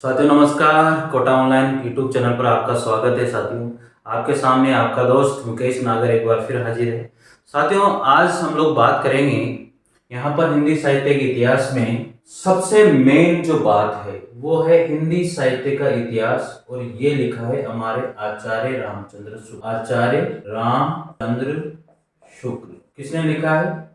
साथियों नमस्कार। Kota online YouTube channel पर आपका स्वागत है। साथियों आपके सामने आपका दोस्त मुकेश नागर एक बार फिर हाजिर है। साथियों आज हम लोग बात करेंगे यहाँ पर हिंदी साहित्य के इतिहास में सबसे मेन जो बात है वो है हिंदी साहित्य का इतिहास, और ये लिखा है हमारे आचार्य रामचंद्र शुक्ल। आचार्य रामचंद्र शुक्ल किसने लिखा है?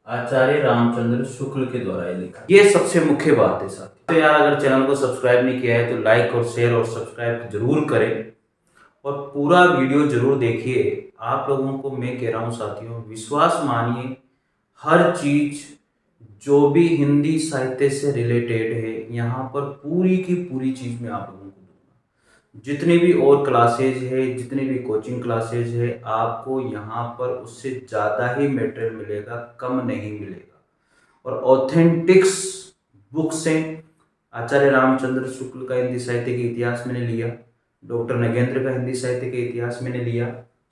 आचार्य रामचंद्र शुक्ल के द्वारा ये लिखा। ये सबसे मुख्य बात है साथी। तो यार अगर चैनल को सब्सक्राइब नहीं किया है तो लाइक और शेयर और सब्सक्राइब जरूर करें और पूरा वीडियो जरूर देखिए। आप लोगों को मैं कह रहा हूँ साथियों, विश्वास मानिए, हर चीज जो भी हिंदी साहित्य से रिलेटेड है यहाँ पर पूरी की पूरी चीज मैं आप लोगों को दूंगा। जितनी भी और क्लासेज है, जितनी भी कोचिंग क्लासेज है, आपको यहाँ पर उससे ज़्यादा ही मटेरियल मिलेगा, कम नहीं मिलेगा। और ऑथेंटिक्स बुक्स हैं। आचार्य रामचंद्र शुक्ल का हिंदी साहित्य के इतिहास मैंने लिया, डॉक्टर नगेंद्र का हिंदी साहित्य के इतिहास मैंने लिया,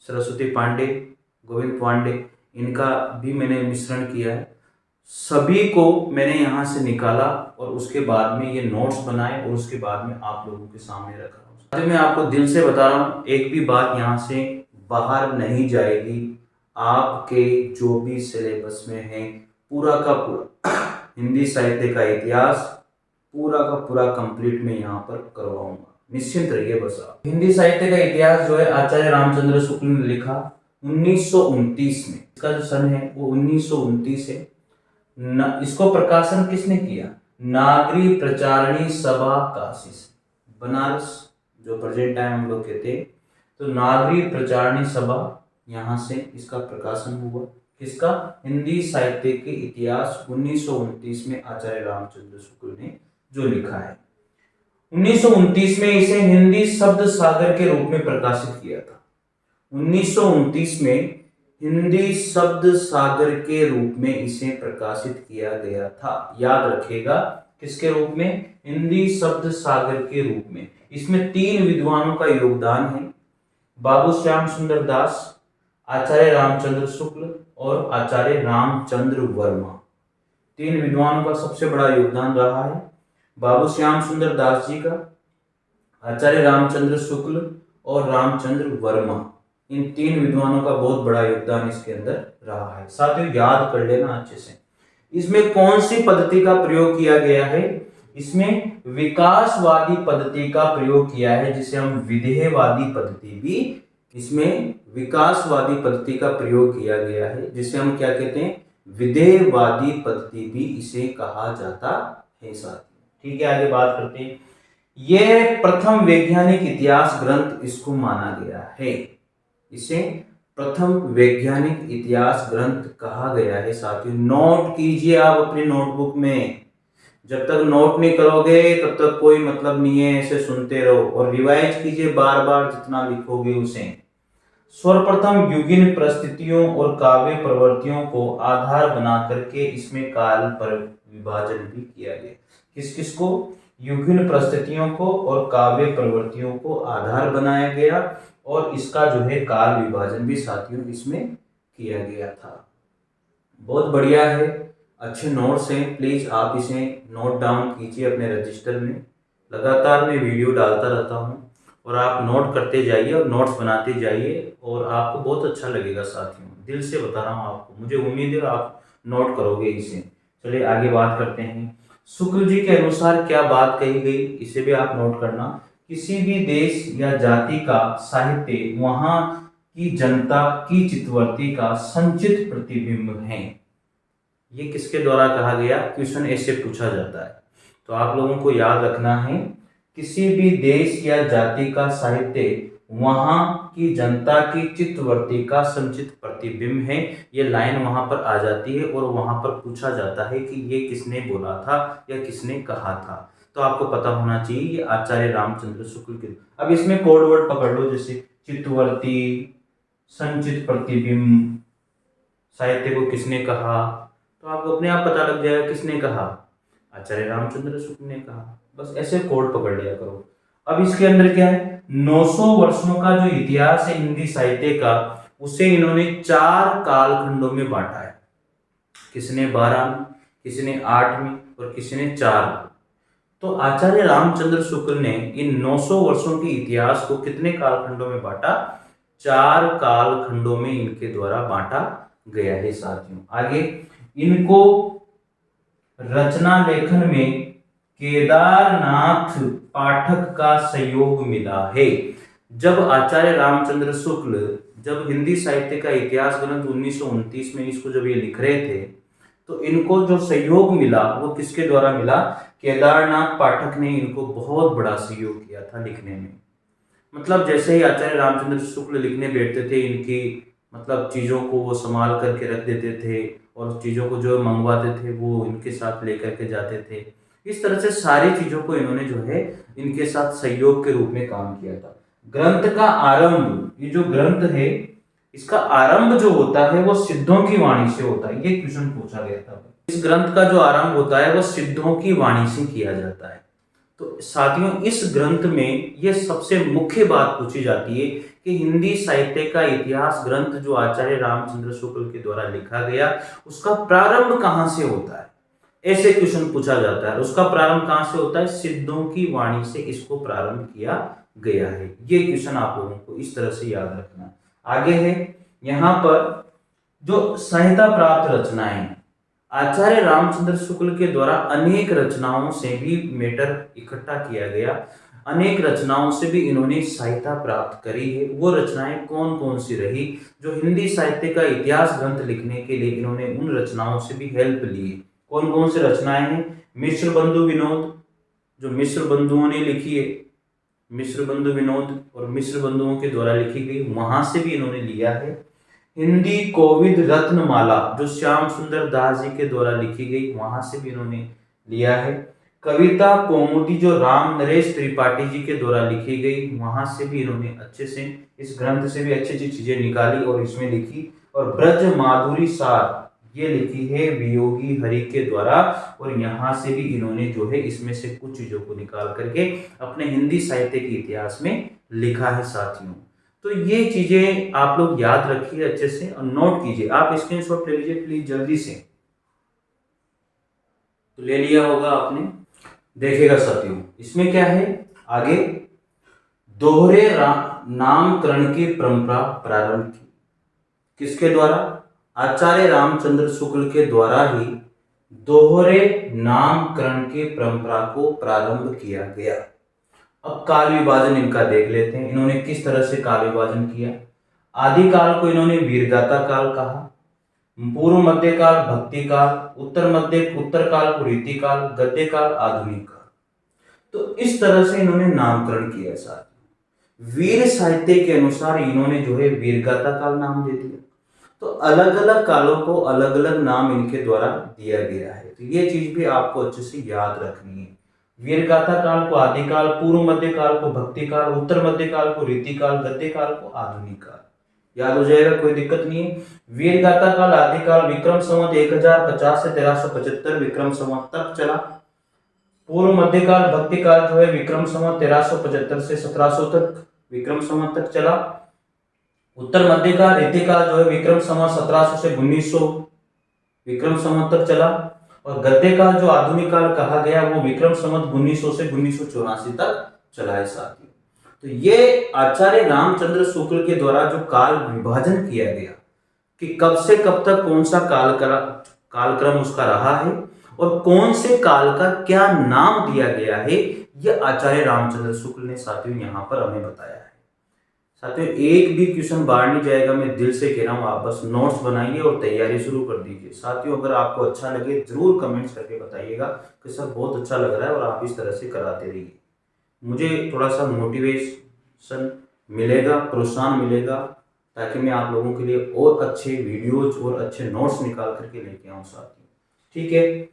सरस्वती पांडे, गोविंद पांडे, इनका भी मैंने मिश्रण किया है। सभी को मैंने यहाँ से निकाला और उसके बाद में ये नोट्स बनाए और उसके बाद में आप लोगों के सामने रखा हूँ। अभी मैं आपको दिल से बता रहा हूँ, एक भी बात यहाँ से बाहर नहीं जाएगी। आपके जो भी सिलेबस में है पूरा का पूरा हिंदी साहित्य का इतिहास पूरा का पूरा कंप्लीट मैं यहाँ पर करवाऊंगा, निश्चिंत रहिए। बस आप हिंदी साहित्य का इतिहास जो है आचार्य रामचंद्र शुक्ल ने लिखा 1929 में। इसका जो सन है वो 1929 है। इसको प्रकाशन किसने किया? नागरी प्रचारणी सभा काशी से, बनारस जो प्रेजेंट टाइम हम लोग कहते हैं, तो नागरी प्रचारणी सभा यहाँ से इसका प्रकाशन हुआ। किसका? हिंदी साहित्य के इतिहास 1929 में आचार्य रामचंद्र शुक्ल ने जो लिखा है। 1929 में इसे हिंदी शब्द सागर के रूप में प्रकाशित किया था। 1929 में हिंदी शब्द सागर के रूप में इसे प्रकाशित किया गया था। याद रखेगा, किसके रूप में? हिंदी शब्द सागर के रूप में। इसमें 3 विद्वानों का योगदान है, बाबू श्याम सुंदर दास, आचार्य रामचंद्र शुक्ल और आचार्य रामचंद्र वर्मा। 3 विद्वानों का सबसे बड़ा योगदान रहा है, बाबू श्याम सुंदर दास जी का, आचार्य रामचंद्र शुक्ल और रामचंद्र वर्मा। इन 3 विद्वानों का बहुत बड़ा योगदान इसके अंदर रहा है। साथियों याद कर लेना अच्छे से। इसमें कौन सी पद्धति का प्रयोग किया गया है? इसमें विकासवादी पद्धति का प्रयोग किया है, जिसे हम विधेयवादी पद्धति भी, इसमें विकासवादी पद्धति का प्रयोग किया गया है, जिसे हम क्या कहते हैं? विधेयवादी पद्धति भी इसे कहा जाता है साथियों। ठीक है, आगे बात करते हैं। यह प्रथम वैज्ञानिक इतिहास ग्रंथ इसको माना गया है। इसे प्रथम वैज्ञानिक इतिहास ग्रंथ कहा गया है साथियों। नोट कीजिए आप अपनी नोटबुक में। जब तक नोट नहीं करोगे तब तक कोई मतलब नहीं है, ऐसे सुनते रहो और रिवाइज कीजिए बार बार जितना लिखोगे उसे। सर्वप्रथम युगिन परिस्थितियों और काव्य प्रवृत्तियों को आधार बना करके इसमें काल पर विभाजन भी किया गया। किस किस को? युगिन परिस्थितियों को और काव्य प्रवृत्तियों को आधार बनाया गया, और इसका जो है काल विभाजन भी साथियों इसमें किया गया था। बहुत बढ़िया है, अच्छे नोट्स हैं। प्लीज आप इसे नोट डाउन कीजिए अपने रजिस्टर में। लगातार मैं वीडियो डालता रहता हूँ और आप नोट करते जाइए और नोट्स बनाते जाइए और आपको बहुत अच्छा लगेगा साथियों। दिल से बता रहा हूँ आपको, मुझे उम्मीद है आप नोट करोगे इसे। चलिए आगे बात करते हैं। शुक्ल जी के अनुसार क्या बात कही गई, इसे भी आप नोट करना। किसी भी देश या जाति का साहित्य वहां की जनता की चित्तवृत्ति का संचित प्रतिबिंब है। ये किसके द्वारा कहा गया? क्वेश्चन ऐसे पूछा जाता है, तो आप लोगों को याद रखना है, किसी भी देश या जाति का साहित्य वहां की जनता की चित्तवृत्ति का संचित प्रतिबिंब है। ये लाइन वहां पर आ जाती है और वहां पर पूछा जाता है कि ये किसने बोला था या किसने कहा था। तो आपको पता होना चाहिए ये आचार्य रामचंद्र शुक्ल के। अब इसमें कोड वर्ड पकड़ लो, जैसे चित्तवृत्ति, संचित प्रतिबिंब, साहित्य को किसने कहा, तो आपको अपने आप पता लग जाएगा किसने कहा, आचार्य रामचंद्र शुक्ल ने कहा। बस ऐसे कोड पकड़ लिया करो। अब इसके अंदर क्या है? 900 वर्षों का जो इतिहास है हिंदी साहित्य का, उसे इन्होंने 4 कालखंडों में बांटा है। किसने 12 में, किसी ने 8 में और किसी ने 4 में। तो आचार्य रामचंद्र शुक्ल ने इन 900 वर्षों के इतिहास को कितने कालखंडों में बांटा? 4 कालखंडों में इनके द्वारा बांटा गया है साथियों। आगे इनको रचना लेखन में केदारनाथ पाठक का सहयोग मिला है। जब आचार्य रामचंद्र शुक्ल जब हिंदी साहित्य का इतिहास ग्रंथ 1929 में इसको जब ये लिख रहे थे, तो इनको जो सहयोग मिला वो किसके द्वारा मिला? केदारनाथ पाठक ने इनको बहुत बड़ा सहयोग किया था लिखने में। मतलब जैसे ही आचार्य रामचंद्र शुक्ल लिखने बैठते थे, इनकी मतलब चीज़ों को वो संभाल करके रख देते थे और चीज़ों को जो मंगवाते थे वो इनके साथ लेकर के जाते थे। इस तरह से सारी चीज़ों को इन्होंने जो है इनके साथ सहयोग के रूप में काम किया था। ग्रंथ का आरंभ, ये जो ग्रंथ है इसका आरंभ जो होता है वो सिद्धों की वाणी से होता है। ये क्वेश्चन पूछा गया था। इस ग्रंथ का जो आरंभ होता है वो सिद्धों की वाणी से किया जाता है। तो साथियों इस ग्रंथ में ये सबसे मुख्य बात पूछी जाती है कि हिंदी साहित्य का इतिहास ग्रंथ जो आचार्य रामचंद्र शुक्ल के द्वारा लिखा गया उसका प्रारंभ कहाँ से होता है? ऐसे क्वेश्चन पूछा जाता है। उसका प्रारंभ कहाँ से होता है? सिद्धों की वाणी से इसको प्रारंभ किया गया है। ये क्वेश्चन आप लोगों को इस तरह से याद रखना। आगे है यहाँ पर जो संहिता प्राप्त रचनाएं, आचार्य रामचंद्र शुक्ल के द्वारा अनेक रचनाओं से भी मैटर इकट्ठा किया गया, अनेक रचनाओं से भी इन्होंने सहायता प्राप्त करी है। वो रचनाएं कौन कौन सी रही? जो हिंदी साहित्य का इतिहास ग्रंथ लिखने के लिए इन्होंने उन रचनाओं से भी हेल्प ली है। कौन कौन सी रचनाएं हैं? मिश्र बंधु विनोद, जो मिश्र बंधुओं ने लिखी है, मिश्र बंधु विनोद और मिश्र बंधुओं के द्वारा लिखी गई, वहां से भी इन्होंने लिया है। हिंदी कोविद रत्नमाला जो श्याम सुंदर दास जी के द्वारा लिखी गई, वहां से भी इन्होंने लिया है। कविता कौमुदी जो राम नरेश त्रिपाठी जी के द्वारा लिखी गई, वहां से भी इन्होंने अच्छे से इस ग्रंथ से भी अच्छी अच्छी चीजें निकाली और इसमें लिखी। और ब्रज माधुरी सार ये लिखी है वियोगी हरि के द्वारा, और यहाँ से भी इन्होंने जो है इसमें से कुछ चीजों को निकाल करके अपने हिंदी साहित्य के इतिहास में लिखा है साथियों। तो ये चीजें आप लोग याद रखिए अच्छे से और नोट कीजिए। आप स्क्रीनशॉट ले लीजिए प्लीज जल्दी से। तो ले लिया होगा आपने, देखिएगा साथियों इसमें क्या है आगे। दोहरे नामकरण की परंपरा प्रारंभ की किसके द्वारा? आचार्य रामचंद्र शुक्ल के द्वारा ही दोहरे नामकरण की परंपरा को प्रारंभ किया गया। अब काल विभाजन इनका देख लेते हैं, इन्होंने किस तरह से काल विभाजन किया। आदि काल को इन्होंने वीरगाथा काल कहा, पूर्व मध्य काल भक्ति काल, उत्तर काल को रीति काल, गद्य काल आधुनिक काल। तो इस तरह से इन्होंने नामकरण किया। साथ वीर साहित्य के अनुसार इन्होंने जो है वीरगाथा काल नाम दे दिया। तो अलग अलग कालों को अलग अलग नाम इनके द्वारा दिया गया है। तो ये चीज भी आपको अच्छे से याद रखनी है। वीरगाथा काल को आदि काल, पूर्व मध्य काल को भक्ति काल, उत्तर मध्य काल को रीति काल, गद्य काल को आधुनिक काल। याद हो जाएगा, कोई दिक्कत नहीं है। वीरगाथा काल आदि काल विक्रम संवत 1050 से 1375 विक्रम संवत तक चला। पूर्व मध्य काल भक्ति काल जो है विक्रम संवत 1375 से 1700 तक विक्रम संवत तक चला। उत्तर मध्य काल रीति काल जो है विक्रम संवत 1700 से 1900 विक्रम संवत तक चला। और गद्य काल जो आधुनिक काल कहा गया वो विक्रम संवत 1900 से 1984 तक चला है साथियों। तो ये आचार्य रामचंद्र शुक्ल के द्वारा जो काल विभाजन किया गया कि कब से कब तक कौन सा कालक्रम उसका रहा है और कौन से काल का क्या नाम दिया गया है, यह आचार्य रामचंद्र शुक्ल ने साथियों यहाँ पर हमें बताया है। साथियों एक भी क्वेश्चन बाहर नहीं जाएगा, मैं दिल से कह रहा हूँ। आप बस नोट्स बनाइए और तैयारी शुरू कर दीजिए। साथियों अगर आपको अच्छा लगे जरूर कमेंट्स करके बताइएगा कि सर बहुत अच्छा लग रहा है और आप इस तरह से कराते रहिए। मुझे थोड़ा सा मोटिवेशन मिलेगा, प्रोत्साहन मिलेगा, ताकि मैं आप लोगों के लिए और अच्छे वीडियोज और अच्छे नोट्स निकाल करके लेके आऊँ साथियों। ठीक है।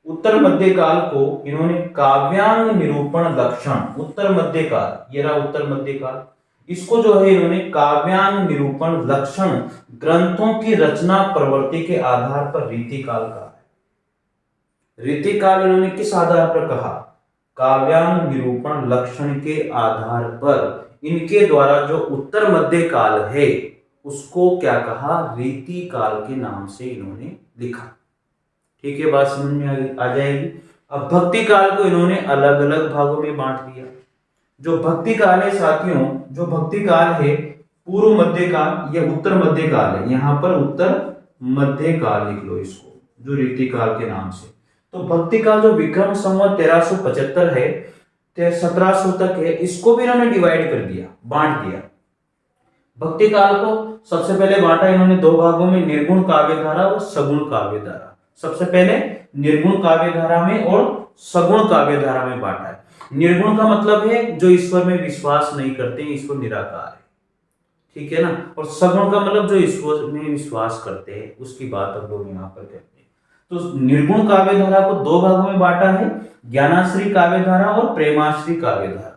उत्तर मध्य काल को इन्होंने काव्यांग निरूपण लक्षण, उत्तर मध्य काल, ये रहा उत्तर मध्य काल, इसको जो है इन्होंने काव्यांग निरूपण लक्षण ग्रंथों की रचना प्रवृत्ति के आधार पर रीति काल कहा है। रीति काल इन्होंने किस आधार पर कहा? काव्यांग निरूपण लक्षण के आधार पर इनके द्वारा जो उत्तर मध्य काल है उसको क्या कहा? रीति काल के नाम से इन्होंने लिखा। ठीक है, बात समझ में आ जाएगी। अब भक्ति काल को इन्होंने अलग अलग भागों में बांट दिया। जो भक्ति काल है साथियों, जो भक्ति काल है, पूर्व मध्य काल या उत्तर मध्य काल है, यहाँ पर उत्तर मध्य काल लिख लो इसको, जो रीति काल के नाम से। तो भक्ति काल जो विक्रम संवत 1375 है 1700 तक है, इसको भी इन्होंने डिवाइड कर दिया, बांट दिया। भक्ति काल को सबसे पहले बांटा इन्होंने दो भागों में, निर्गुण काव्य धारा और सगुण काव्य धारा। सबसे पहले निर्गुण काव्य धारा में और सगुण काव्य धारा में बांटा है। निर्गुण का मतलब है जो ईश्वर में विश्वास नहीं करते, ईश्वर निराकार है, ठीक है ना। और सगुण का मतलब जो ईश्वर में विश्वास करते हैं, उसकी बात हम लोग यहाँ पर करते हैं। तो निर्गुण काव्य धारा को दो भागों में बांटा है, ज्ञानाश्री काव्य धारा और प्रेमाश्री काव्य धारा।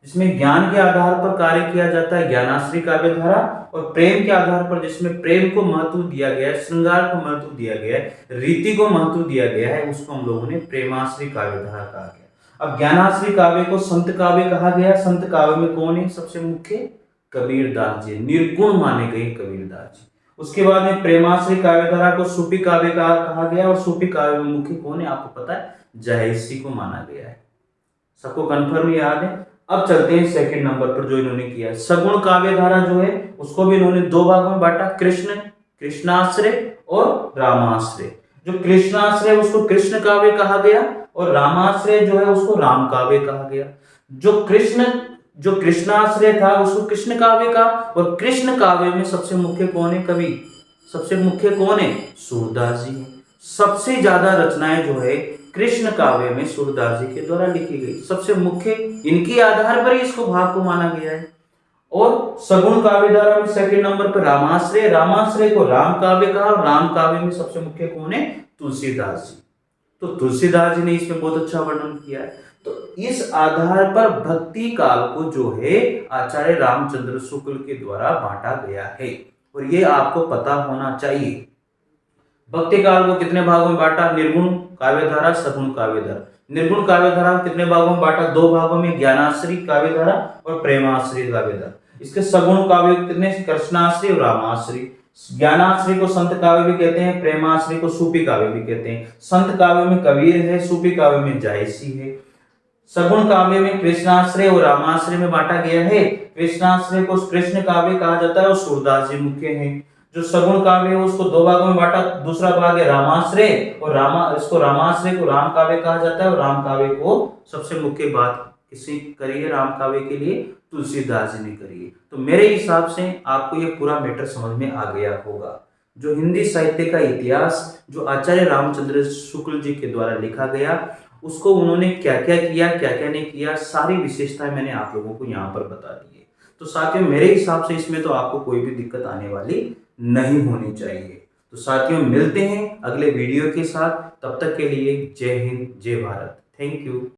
जिसमें ज्ञान के आधार पर कार्य किया जाता है ज्ञानाश्री काव्य धारा, और प्रेम के आधार पर जिसमें प्रेम को महत्व दिया गया है, श्रृंगार को महत्व दिया गया है, रीति को महत्व दिया गया है, उसको हम लोगों ने प्रेमाश्री काव्य धारा कहा गया। अब ज्ञानाश्री काव्य को संत काव्य कहा गया। संत काव्य में कौन है सबसे मुख्य? कबीरदास जी, निर्गुण माने गए कबीरदास जी। उसके बाद में प्रेमाश्री काव्य धारा को सूफी काव्य कहा गया, और सूफी काव्य में मुख्य कौन है आपको पता है? जायसी को माना गया है। सबको कंफर्म याद है। अब चलते हैं सेकंड नंबर पर जो इन्होंने किया है, सगुण काव्य धारा जो है उसको भी इन्होंने दो भागों में बांटा, कृष्णाश्रय और रामाश्रय। जो कृष्णाश्रय उसको कृष्ण काव्य कहा गया, और रामाश्रय जो है उसको राम काव्य कहा गया। जो कृष्णाश्रय था उसको कृष्ण काव्य का, और कृष्ण काव्य में सबसे मुख्य कौन है कवि? सबसे मुख्य कौन है? सूरदास जी है। सबसे ज्यादा रचनाएं जो है कृष्ण काव्य में सूरदास जी के द्वारा लिखी गई, सबसे मुख्य इनके आधार पर ही इसको भाग को माना गया है। और सगुण काव्य धारा में सेकंड नंबर पर रामाश्रय, रामाश्रय को राम काव्य कहा, और राम काव्य में सबसे मुख्य कौन है? तुलसीदास जी। तो तुलसीदास जी ने इसमें बहुत अच्छा वर्णन किया है। तो इस आधार पर भक्ति काल को जो है आचार्य रामचंद्र शुक्ल के द्वारा बांटा गया है, और ये आपको पता होना चाहिए। भक्ति काल को कितने भागों में बांटा? निर्गुण काव्य धारा, सगुण काव्य धारा। निर्गुण काव्य धारा कितने भागों में बांटा? दो भागों में, ज्ञानाश्री काव्य धारा और प्रेमाश्री काव्य धारा। इसके सगुण काव्य कितने? कृष्णाश्री और रामाश्री। ज्ञानाश्री को संत काव्य भी कहते हैं, प्रेमाश्री को सूफी काव्य भी कहते हैं। संत काव्य में कबीर है, सूफी काव्य में जायसी है। सगुण काव्य में कृष्णाश्रय और रामाश्रय में बांटा गया है। कृष्णाश्रय को कृष्ण काव्य कहा जाता है और सूरदास जी मुख्य हैं। जो सगुण काव्य है उसको दो भागों में बांटा, दूसरा भाग है रामाश्रय, और रामाश्रय को राम काव्य कहा जाता है, और राम काव्य को सबसे मुख्य बात किसी करी है राम काव्य के लिए? तुलसीदास जी ने करी है। तो मेरे हिसाब से आपको ये पूरा मैटर समझ में आ गया होगा। जो हिंदी साहित्य का इतिहास जो आचार्य रामचंद्र शुक्ल जी के द्वारा लिखा गया, उसको उन्होंने क्या क्या किया, क्या क्या नहीं किया, सारी विशेषताएं मैंने आप लोगों को यहाँ पर बता दी है। तो साथियों मेरे हिसाब से इसमें तो आपको कोई भी दिक्कत आने वाली नहीं होनी चाहिए। तो साथियों मिलते हैं अगले वीडियो के साथ, तब तक के लिए जय हिंद, जय भारत, थैंक यू।